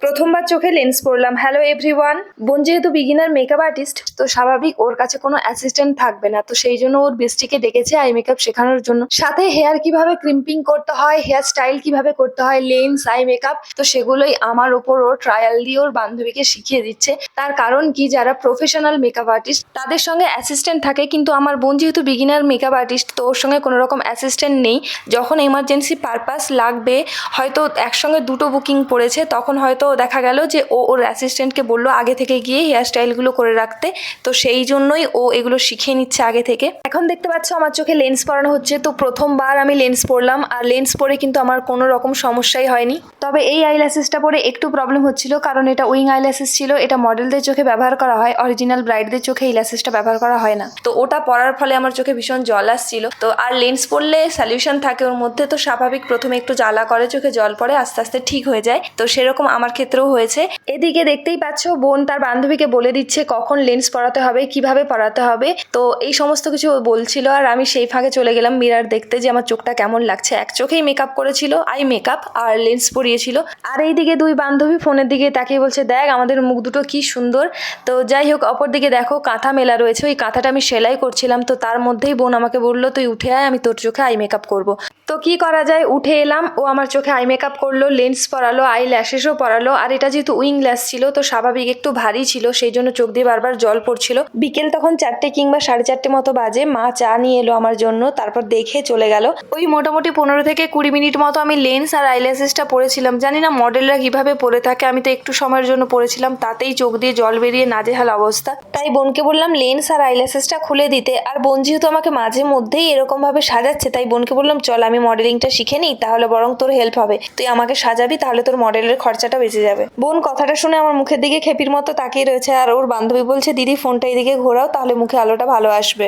প্রথমবার চোখে লেন্স পরলাম। Hello everyone. বোন যেহেতু বিগিনার মেকআপ আর্টিস্ট, তো স্বাভাবিক ওর কাছে কোনো অ্যাসিস্ট্যান্ট থাকবে না, তো সেই জন্য ওর বেস্টিকে ডেকেছে আই মেকআপ শেখানোর জন্য। সাথে হেয়ার কিভাবে ক্রিম্পিং করতে হয়, হেয়ার স্টাইল কিভাবে করতে হয়, লেন্স, আই মেকআপ, তো সেগুলোই আমার ওপর ও ট্রায়াল দিয়ে ওর বান্ধবীকে শিখিয়ে দিচ্ছে। তার কারণ কি, যারা প্রফেশনাল মেকআপ আর্টিস্ট তাদের সঙ্গে অ্যাসিস্ট্যান্ট থাকে, কিন্তু আমার বোন যেহেতু বিগিনার মেকআপ আর্টিস্ট, তো ওর সঙ্গে কোনো রকম অ্যাসিস্ট্যান্ট নেই। যখন এমার্জেন্সি পারপাস লাগবে, হয়তো একসঙ্গে দুটো বুকিং পড়েছে, তখন হয়তো দেখা গেল যে ও ওর অ্যাসিস্ট্যান্টকে বললো আগে থেকে গিয়ে হেয়ার স্টাইলগুলো করে রাখতে, তো সেই জন্যই ও এগুলো শিখিয়ে নিচ্ছে আগে থেকে। এখন দেখতে পাচ্ছ আমার চোখে লেন্স পরানো হচ্ছে, তো প্রথমবার আমি লেন্স পরলাম, আর লেন্স পরে কিন্তু আমার কোনো রকম সমস্যাই হয়নি। তবে এই আইল্যাশেসটা পরে একটু প্রবলেম হচ্ছিল, কারণ এটা উইং আইল্যাশেস ছিল। এটা মডেলদের চোখে ব্যবহার করা হয়, অরিজিনাল ব্রাইডদের চোখে এই ল্যাশেসটা ব্যবহার করা হয় না। তো ওটা পরার ফলে আমার চোখে ভীষণ জল আসছিল। তো আর লেন্স পরলে সলিউশন থাকে ওর মধ্যে, তো স্বাভাবিক প্রথমে একটু জ্বালা করে, চোখে জল পড়ে, আস্তে আস্তে ঠিক হয়ে যায়। তো সেরকম আমার ক্ষেত্রেও হয়েছে। এদিকে দেখতেই পাচ্ছ বোন তার বান্ধবীকে বলে দিচ্ছে কখন লেন্স পরাতে হবে, কিভাবে পরাতে হবে, তো এই সমস্ত কিছু বলছিল। আর আমি সেই ফাঁকে চলে গেলাম মিরার দেখতে যে আমার চোখটা কেমন লাগছে। এক চোখেই মেকআপ করেছিল, আই মেকআপ, আর লেন্স পরিয়েছিল। আর এইদিকে দুই বান্ধবী ফোনের দিকে তাকিয়ে বলছে দেখ আমাদের মুখ দুটো কি সুন্দর। তো যাই হোক, অপর দিকে দেখো কাঁথা মেলা রয়েছে, ওই কাঁথাটা আমি সেলাই করছিলাম। তো তার মধ্যেই বোন আমাকে বললো তুই উঠে আয়, আমি তোর চোখে আই মেকআপ করবো। তো কি করা যায়, উঠে এলাম। ও আমার চোখে আই মেকআপ করলো, লেন্স পরালো, আই ল্যাশেসও পরালো। আর এটা যেহেতু উইং ল্যাশ ছিল, তো স্বাভাবিক একটু ভারী ছিল, সেই জন্য চোখ দিয়ে বারবার জল পড়ছিল। বিকেল তখন 4টে কিংবা 4:30 মতো বাজে। মা চা নিয়ে এলো আমার জন্য, তারপর দেখে চলে গেল। ওই মোটামুটি 15 থেকে 20 মিনিট মতো আমি লেন্স আর আইল্যাশেসটা পরেছিলাম। জানি না মডেলরা কিভাবে পরে থাকে, আমি তো একটু সময়ের জন্য পরেছিলাম, তাতেই চোখ দিয়ে জল বেরিয়ে নাজেহাল অবস্থা। তাই বোনকে বললাম লেন্স আর আইল্যাশেসটা খুলে দিতে। আর বোন যেহেতু আমাকে মাঝে মধ্যেই এরকম ভাবে সাজাচ্ছে, তাই বোনকে বললাম চল আমি মডেলিংটা শিখে নিই, তাহলে বরং তোর হেল্প হবে, তুই আমাকে সাজাবি, তাহলে তোর মডেলের খরচাটা বেঁচে যাবে। বোন কথাটা শুনে আমার মুখের দিকে খেপির মতো তাকিয়ে রয়েছে, আর ওর বান্ধবী বলছে দিদি ফোনটা এদিকে ঘোরাও, তাহলে মুখে আলোটা ভালো আসবে।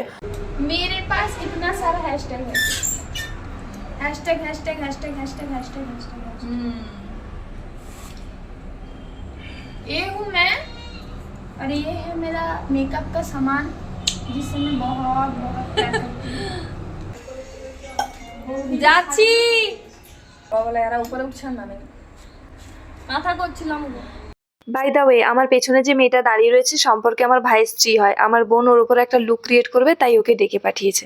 मेरे पास इतना सारा हैशटैग है, hashtag hashtag hashtag hashtag hashtag hashtag. ये हूँ मैं, और ये है मेरा मेकअप का सामान, जिससे मैं बहुत बहुत प्यार करती हूँ। যাচ্ছি বাবা, এরা উপরে উঠছেন না, আমি মাথা করছিলাম। বাই দা ওয়ে, আমার পেছনে যে মেয়েটা দাঁড়িয়ে রয়েছে সম্পর্কে আমার ভাইয়ের স্ত্রী হয়। আমার বোন ওর উপর একটা লুক ক্রিয়েট করবে, তাই ওকে ডেকে পাঠিয়েছে।